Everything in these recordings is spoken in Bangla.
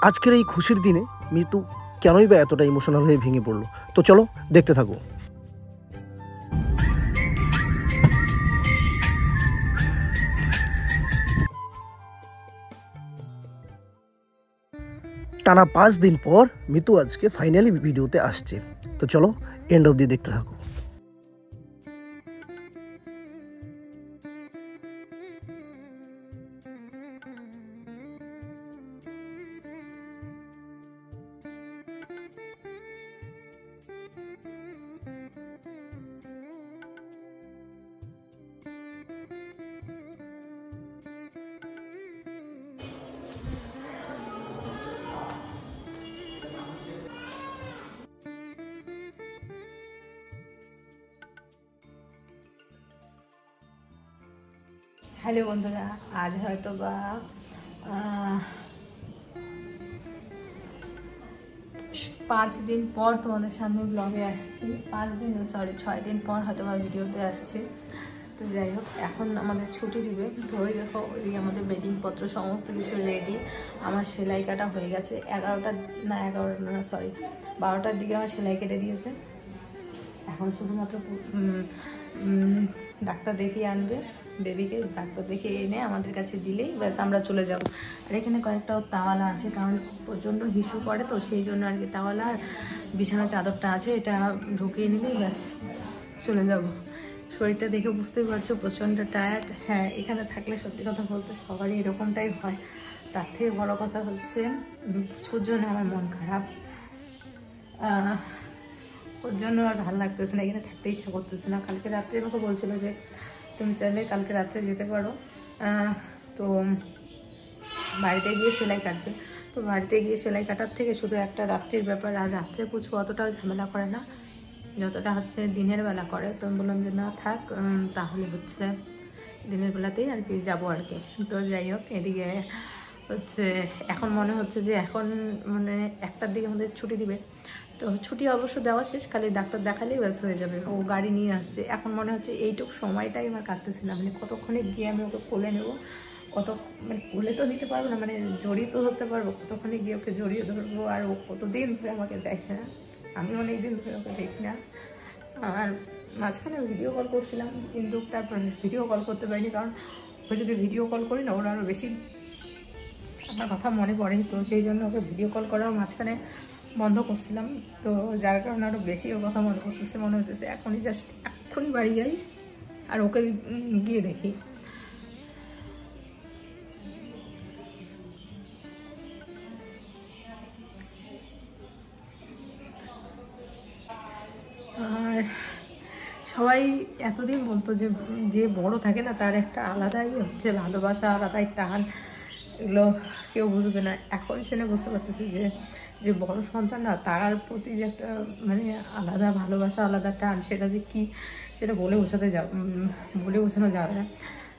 আজকের এই খুশির দিনে মিতু কেনই বা এতটা ইমোশনাল হয়ে ভেঙে পড়লো, তো চলো দেখতে থাকো। টানা 5 দিন পর মিতু আজকে ফাইনালি ভিডিওতে আসছে, তো চলো এন্ড অবধি দেখতে থাকো। হ্যালো বন্ধুরা, আজ হয়তো বা 5 দিন পর তোমাদের সামনে ব্লগে আসছি। 6 দিন পর হয়তো বা ভিডিওতে আসছি। তো যাই হোক, এখন আমাদের ছুটি দিবে। তো ওই দেখো, ওইদিকে আমাদের বেডিং পত্র সমস্ত কিছু রেডি। আমার সেলাই কাটা হয়ে গেছে। 12টার দিকে আমার সেলাই কেটে দিয়েছে। এখন শুধুমাত্র ডাক্তার দেখিয়ে আনবে বেবিকে। ডাক্তার দেখে এনে আমাদের কাছে দিলেই ব্যাস আমরা চলে যাব। আর এখানে কয়েকটা তাওয়ালা আছে, কারণ প্রচণ্ড হিসু করে, তো সেই জন্য আর কি তাওয়ালা আর বিছানা চাদরটা আছে, এটা ঢুকিয়ে নিলেই ব্যাস চলে যাব। শরীরটা দেখে বুঝতেই পারছো প্রচণ্ড টায়ার্ড। হ্যাঁ, এখানে থাকলে সত্যি কথা বলতে সবারই এরকমটাই হয়। তার থেকে বড় কথা হচ্ছে প্রচুর জন্য আমার মন খারাপ। ওর জন্য আর ভালো লাগতেছে না, এখানে থাকতে ইচ্ছা করতেছে না। কালকে রাত্রে আমাকে বলছিল যে তুমি চাইলে কালকে রাত্রে যেতে পারো, তো বাড়িতে গিয়ে সেলাই কাটবে। তো বাড়িতে গিয়ে সেলাই কাটার থেকে শুধু একটা রাত্রির ব্যাপার, আর রাত্রে পুচু অতটাও ঝামেলা করে না যতটা হচ্ছে দিনের বেলা করে। তো আমি বললাম যে না থাক, তাহলে হচ্ছে দিনের বেলাতেই আর কি যাবো আর কি। তো যাই হোক, এদিকে হচ্ছে এখন মনে হচ্ছে যে এখন মানে 1টার দিকে আমাদের ছুটি দিবে। তো ছুটি অবশ্য দেওয়া শেষ, খালি ডাক্তার দেখালেই ব্যাস হয়ে যাবে। ও গাড়ি নিয়ে আসছে। এখন মনে হচ্ছে এইটুকু সময়টাই আমার কাটতেছে না, মানে কতক্ষণে গিয়ে আমি ওকে কোলে নেবো, মানে কোলে তো নিতে পারবো না, মানে জড়িয়ে তো ধরতে পারবো, কতক্ষণে গিয়ে ওকে জড়িয়ে ধরবো। আর ও কতদিন ধরে আমাকে দেখে না, আমি অনেক দিন ধরে ওকে দেখি না। আর মাঝখানে ভিডিও কল করছিলাম, কিন্তু তারপর ভিডিও কল করতে পারিনি, কারণ ও যদি ভিডিও কল করি না, ওরা আরও বেশি আমার কথা মনে পড়ে। তো সেই জন্য ওকে ভিডিও কল করাও মাঝখানে বন্ধ করছিলাম। তো যার কারণে আরও বেশি ওর কথা মনে করতেছে, মনে হতেছে এক্ষুনি বাড়ি যাই আর ওকে গিয়ে দেখি। আর সবাই এতদিন বলতো যে যে বড় থাকে না তার একটা আলাদাই হচ্ছে ভালোবাসা, আলাদাই টান, এগুলো কেউ বুঝবে না। এখন সেটা বুঝতে পারতেছি যে যে বড় সন্তান না, তার প্রতি যে একটা মানে আলাদা ভালোবাসা, আলাদা টান, সেটা যে কি সেটা বলে বোঝানো যাবে না।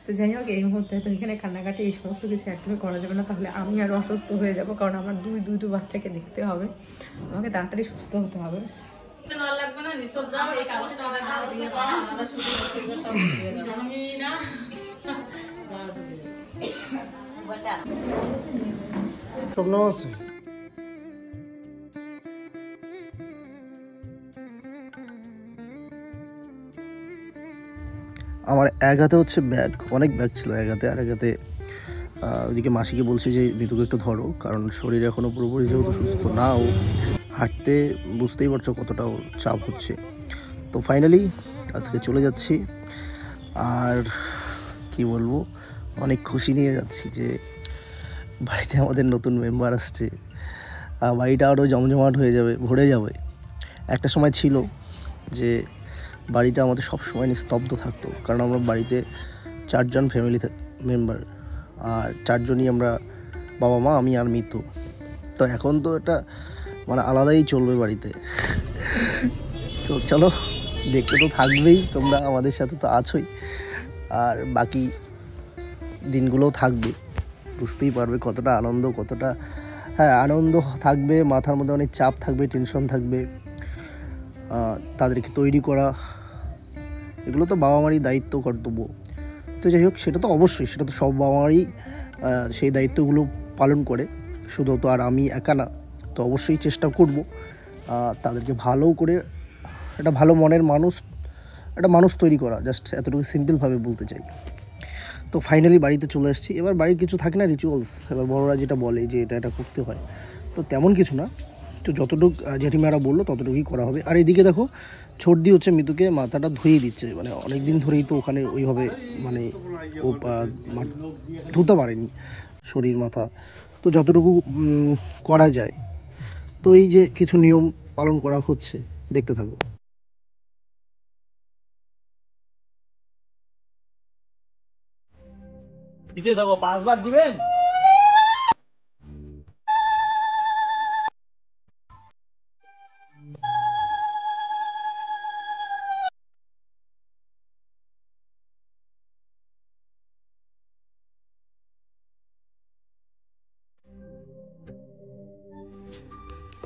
তো যাই হোক, এই মুহূর্তে তো এখানে কান্নাকাটি এই সমস্ত কিছু একদমই করা যাবে না, তাহলে আমি আরও অসুস্থ হয়ে যাব। কারণ আমার দুটো বাচ্চাকে দেখতে হবে, আমাকে তাড়াতাড়ি সুস্থ হতে হবে। আমার এক হাতে হচ্ছে ব্যাগ, অনেক ব্যাগ ছিল এক হাতে, আর এক হাতে ওইদিকে মাসিকে বলছি যে মিতুকে একটু ধরো, কারণ শরীর এখনও পুরোপুরি যেহেতু সুস্থ নাও, হাঁটতে বুঝতেই পারছো কতটা চাপ হচ্ছে। তো ফাইনালি আজকে চলে যাচ্ছি, আর কি বলবো, অনেক খুশি নিয়ে যাচ্ছি যে বাড়িতে আমাদের নতুন মেম্বার আসছে। বাড়িটা আরও জমজমাট হয়ে যাবে, ভরে যাবে। একটা সময় ছিল যে বাড়িটা আমাদের সব সময় নিস্তব্ধ থাকতো, কারণ আমরা বাড়িতে 4 জন ফ্যামিলি মেম্বার, আর 4 জনই আমরা, বাবা মা আমি আর মিতু। তো এখন তো এটা মানে আলাদাই চলবে বাড়িতে। তো চলো, দেখতে তো থাকবেই, তোমরা আমাদের সাথে তো আছোই, আর বাকি দিনগুলোও থাকবে, বুঝতেই পারবে কতটা আনন্দ, কতটা আনন্দ থাকবে, মাথার মধ্যে অনেক চাপ থাকবে, টেনশন থাকবে, তাদেরকে তৈরি করা, এগুলো তো বাবা মারই দায়িত্ব, কর্তব্য। তো যাই হোক, সেটা তো অবশ্যই, সেটা তো সব বাবা মারই সেই দায়িত্বগুলো পালন করে। শুধু তো আর আমি একা না, তো অবশ্যই চেষ্টা করব তাদেরকে ভালো করে একটা ভালো মনের মানুষ তৈরি করা, জাস্ট এতটুকু সিম্পলভাবে বলতে চাই। তো ফাইনালি বাড়িতে চলে আসছি। এবার বাড়ির কিছু থাকে না রিচুয়ালস, এবার বড়রা যেটা বলে যে এটা করতে হয়, তো তেমন কিছু না, তো যতটুকু জেঠিমারা বললো ততটুকুই করা হবে। আর এদিকে দেখো ছর্দি হচ্ছে মিতুকে মাথাটা ধুয়ে দিচ্ছে, মানে অনেক দিন ধরেই তো ওখানে ওইভাবে মানে ও ধুতে পারেনি শরীর মাথা, তো যতটুকু করা যায়, তো এই যে কিছু নিয়ম পালন করা হচ্ছে, দেখতে থাকো। দিতে দেবো 5 বার দিবেন।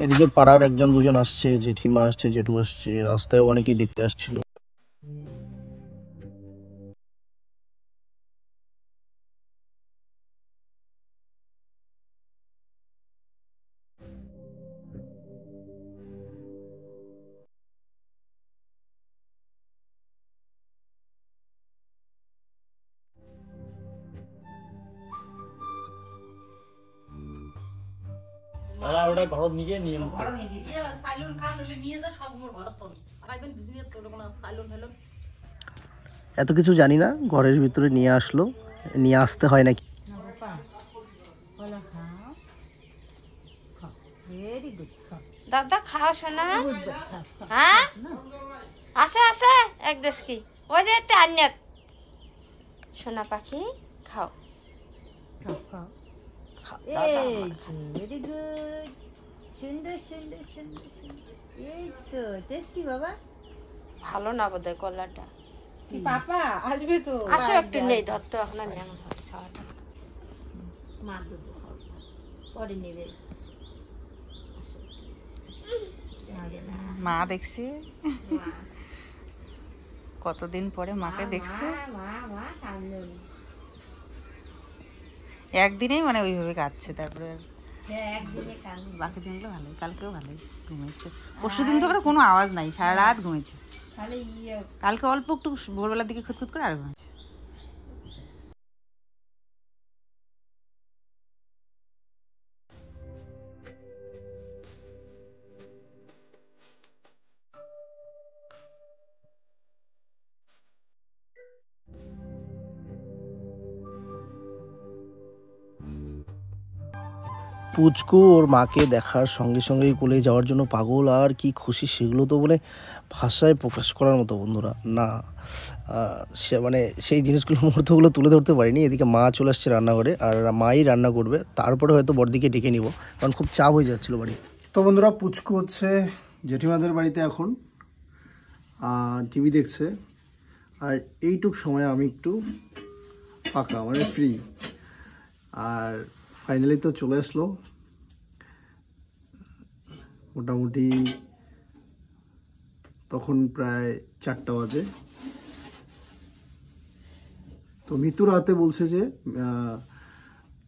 এদিকে পাড়ার একজন দুজন আসছে, জেঠিমা আসছে, জেঠু আসছে, রাস্তায় অনেকেই দেখতে আসছিল। ওটা ঘর নিয়ে নিয়ম এত কিছু জানি না, ঘরের ভিতরে নিয়ে আসলো, নিয়ে আসতে হয় নাকি। দাদা খাও শোনা, হ্যাঁ আছে আছে এক দেশ কি ওই যে আন্যাত সোনা পাখি খাও খাও ভেরি গুড, সুন্দর সুন্দর সুন্দর সুন্দর, এই তো টেস্টি বাবা। ভালো না বোধহয় কলাটা। কি পাপা আসবে তো, আসো একটু নেই ধরতো এখন আর নেই ছাওয়াটা। মা দুধ খাও, পরে নেবে। মা দেখছে কতদিন পরে মাকে দেখছে, একদিনেই মানে ওইভাবে কাঁদছে, তারপরে বাকি দিনগুলো ভালোই, কালকেও ভালোই ঘুমিয়েছে। পরশু দিন তো ওরা কোনো আওয়াজ নাই, সারা রাত ঘুমিয়েছে। কালকে অল্প একটু ভোরবেলার দিকে খুঁতখুত করে আর ঘুমিয়েছে। পুচকু ওর মাকে দেখার সঙ্গে সঙ্গেই কোলে যাওয়ার জন্য পাগল, আর কি খুশি সেগুলো তো বলে ভাষায় প্রকাশ করার মতো বন্ধুরা না। সে মানে সেই জিনিসগুলো মুহূর্তগুলো তুলে ধরতে পারিনি। এদিকে মা চলে আসছে রান্নাঘরে, আর মাই রান্না করবে, তারপরে হয়তো বড়দিকে ডেকে নিব, কারণ খুব চাপ হয়ে যাচ্ছিলো বাড়ি। তো বন্ধুরা পুচকু হচ্ছে জেঠিমাদের বাড়িতে এখন টিভি দেখছে, আর এইটুক সময় আমি একটু ফাঁকা, মানে ফ্রি। আর ফাইনালি তো চলে আসলো, মোটামুটি তখন প্রায় 4টা বাজে। তো মিতুর হাতে বলছে যে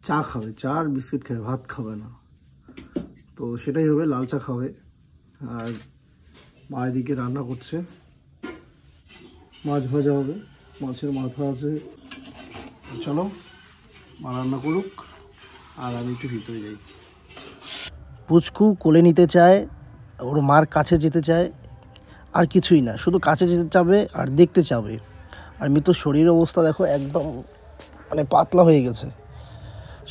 চা খাবে, চা আর বিস্কিট খাবে, ভাত খাবে না। তো সেটাই হবে, লাল চা খাবে। আর মা এদিকে রান্না করছে, মাছ ভাজা হবে, মাছের মাথা আছে। চলো মা রান্না করুক, আর আমি একটু ভিতরে যাই। পুচকু কোলে নিতে চায়, ওর মার কাছে যেতে চায়, আর কিছুই না, শুধু কাছে যেতে চাবে আর দেখতে চাবে। আর মিতুর শরীরের অবস্থা দেখো, একদম মানে পাতলা হয়ে গেছে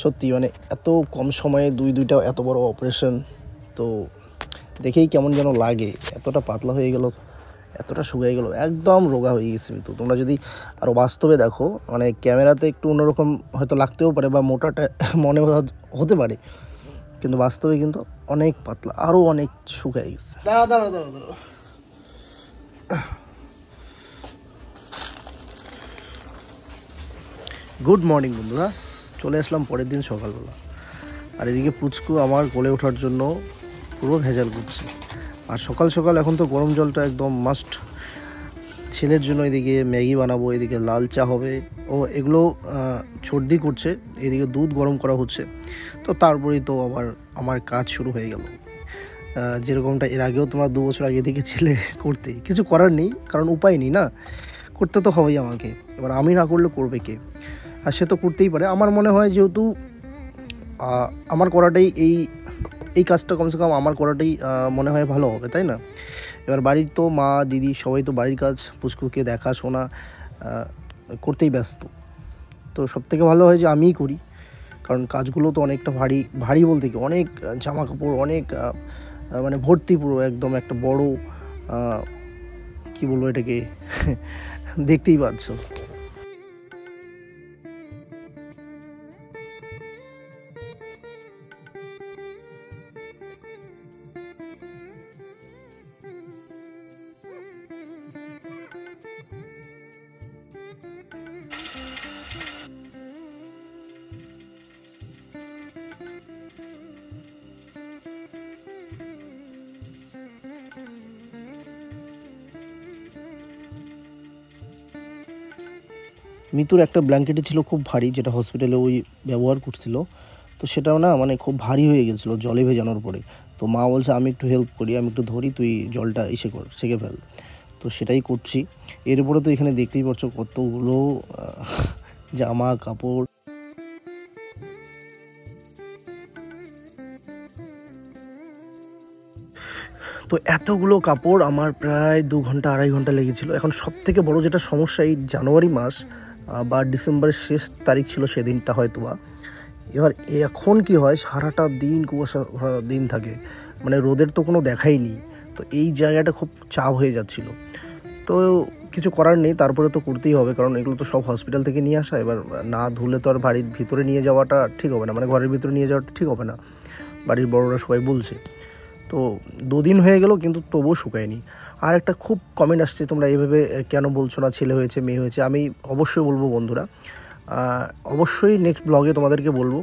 সত্যি, মানে এত কম সময়ে দুইটা এত বড় অপারেশন, তো দেখেই কেমন যেন লাগে, এতটা পাতলা হয়ে গেল, এতটা শুকিয়ে গেল, একদম রোগা হয়ে গেছে মিতু। তোমরা যদি আরও বাস্তবে দেখো, মানে ক্যামেরাতে একটু অন্যরকম হয়তো লাগতেও পারে বা মোটাটা মনে হতে পারে, কিন্তু বাস্তবে কিন্তু অনেক পাতলা, আরও অনেক শুকিয়ে গেছে। দাঁড়া গুড মর্নিং বন্ধুরা, চলে আসলাম পরের দিন সকালবেলা। আর এদিকে পুচকু আমার কোলে ওঠার জন্য পুরো ভেজাল করছে। আর সকাল সকাল এখন তো গরম জলটা একদম মাস্ট, ছেলের জন্য এদিকে ম্যাগি বানাবো, এদিকে লাল চা হবে। ও এগুলো সর্দি করছে, এদিকে দুধ গরম করা হচ্ছে। তো তারপরেই তো আবার আমার কাজ শুরু হয়ে গেল, যেরকমটা এর আগেও তোমরা 2 বছর আগে থেকে ছেলে করতে। কিছু করার নেই, কারণ উপায় নেই না, করতে তো হবেই আমাকে। এবার আমি না করলে করবে কে? আর সে তো করতেই পারে। আমার মনে হয় যেহেতু আমার করাটাই এই কাজটা কমসে কম আমার করাটাই মনে হয় ভালো হবে, তাই না? এবার বাড়ির তো মা দিদি সবাই তো বাড়ির কাজ পুচকুকে দেখাশোনা করতেই ব্যস্ত। তো সবথেকে ভালো হয় যে আমিই করি, কারণ কাজগুলো তো অনেকটা ভারী বলতে কি অনেক জামা কাপড়, অনেক মানে ভর্তি পুরো একদম একটা বড় কি বলবো এটাকে দেখতেই পাচ্ছ। মিতুর একটা ব্ল্যাঙ্কেটে ছিল খুব ভারী, যেটা হসপিটালে ওই ব্যবহার করছিল। তো সেটাও না মানে খুব ভারী হয়ে গেছিলো জলে ভেজানোর পরে। তো মা বলছে আমি একটু হেল্প করি, আমি একটু ধরি, তুই জলটা সেঁকে ফেল। তো সেটাই করছি। এরপরে তো এখানে দেখতেই পাচ্ছ কতগুলো জামা কাপড়। তো এতগুলো কাপড় আমার প্রায় 2 ঘন্টা 2.5 ঘন্টা লেগেছিলো। এখন সব থেকে বড়ো যেটা সমস্যা, এই জানুয়ারি মাস বা ডিসেম্বরের শেষ তারিখ ছিল সেদিনটা হয়তো বা। এবার এখন কি হয়, সারাটা দিন কুয়াশা ভরা দিন থাকে, মানে রোদের তো কোনো দেখাই নেই। তো এই জায়গাটা খুব চাপ হয়ে যাচ্ছিল। তো কিছু করার নেই, তারপরে তো করতেই হবে, কারণ এগুলো তো সব হসপিটাল থেকে নিয়ে আসা। এবার না ধুলে তো আর বাড়ির ভিতরে নিয়ে যাওয়াটা ঠিক হবে না, মানে ঘরের ভিতরে নিয়ে যাওয়াটা ঠিক হবে না, বাড়ির বড়রা সবাই বলছে। তো 2 দিন হয়ে গেল কিন্তু তবুও শুকায়নি। আর একটা খুব কমেন্ট আসছে, তোমরা এইভাবে কেন বলছো না ছেলে হয়েছে মেয়ে হয়েছে। আমি অবশ্যই বলবো বন্ধুরা, অবশ্যই নেক্সট ব্লগে তোমাদেরকে বলবো।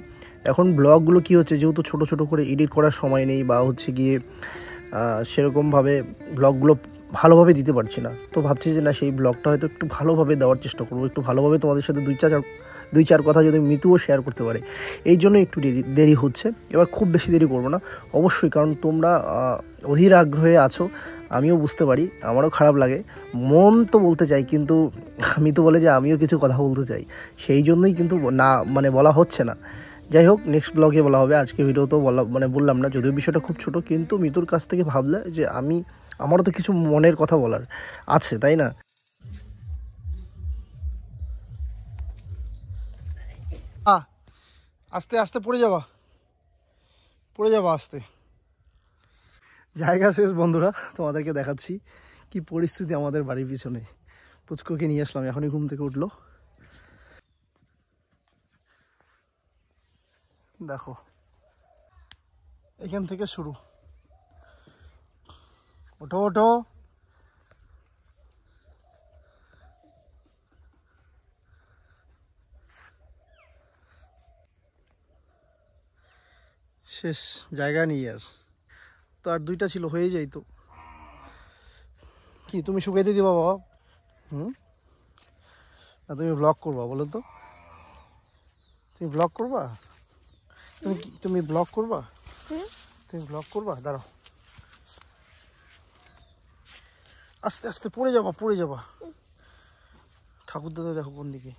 এখন ব্লগগুলো কি হচ্ছে, যেহেতু ছোট ছোট করে এডিট করার সময় নেই, বা হচ্ছে গিয়ে সেরকমভাবে ব্লগগুলো ভালোভাবে দিতে পারছি না। তো ভাবছি যে না, সেই ব্লগটা হয়তো একটু ভালোভাবে দেওয়ার চেষ্টা করবো, একটু ভালোভাবে তোমাদের সাথে 2-4 কথা যদি মিতুও শেয়ার করতে পারে। এই জন্য একটু দেরি হচ্ছে। এবার খুব বেশি দেরি করবো না অবশ্যই, কারণ তোমরা অধীর আগ্রহে আছো, আমিও বুঝতে পারি, আমারও খারাপ লাগে, মন তো বলতে চাই, কিন্তু মিতু বলে যে আমিও কিছু কথা বলতে চাই, সেই জন্যই কিন্তু না মানে বলা হচ্ছে না। যাই হোক, নেক্সট ব্লগে বলা হবে। আজকে ভিডিও তো বললাম না, যদিও বিষয়টা খুব ছোট, কিন্তু মিতুর কাছ থেকে ভাবলে যে আমারও তো কিছু মনের কথা বলার আছে, তাই না? আস্তে আস্তে পড়ে যাবা আস্তে। জায়গা শেষ বন্ধুরা, তোমাদেরকে দেখাচ্ছি কি পরিস্থিতি আমাদের বাড়ির পিছনে। পুচকুকে নিয়ে আসলাম, এখনই ঘুম থেকে উঠলো। দেখো এখান থেকে শুরু, ওঠো শেষ, জায়গা নেই আর। তো আর 2টা ছিল, হয়ে যাইতো। কি তুমি শুকাইতে দিবা বাবা? না তুমি ব্লগ করবা বলো তো? তুমি ব্লগ করবা? তুমি ব্লগ করবা? তুমি ব্লগ করবা? দাঁড়াও, আস্তে আস্তে পড়ে যাবা। ঠাকুর দাদা দেখো কোন দিকে।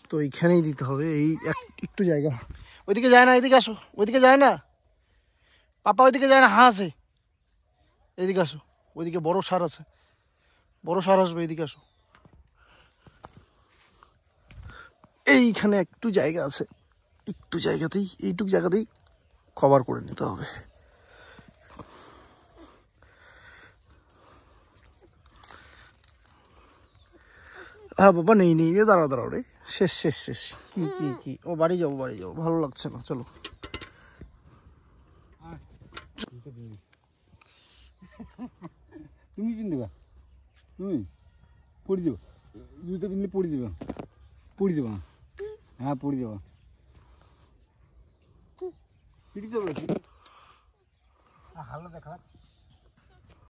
তো এইখানেই দিতে হবে, এই একটু জায়গা। ওইদিকে যায় না, এদিকে আসো। ওইদিকে যায় না পাপা, ওইদিকে যায় না, আছে। এদিকে আসো, ওইদিকে বড় সার আছে, বড় সার আসবে, এদিকে আসো। এইখানে একটু জায়গা আছে, এইটুক জায়গাতেই কভার করে নিতে হবে। হ্যাঁ বাবা, নেই দাঁড়াও রে, শেষ। কি ও বাড়ি যাবো, ভালো লাগছে না, চলো। তুমি পিনবা, তুমি পড়ে যাবো, জুতো পিনলে পড়ে যাবা, হ্যাঁ পড়ে যাবা। পিটি তো হালো দেখা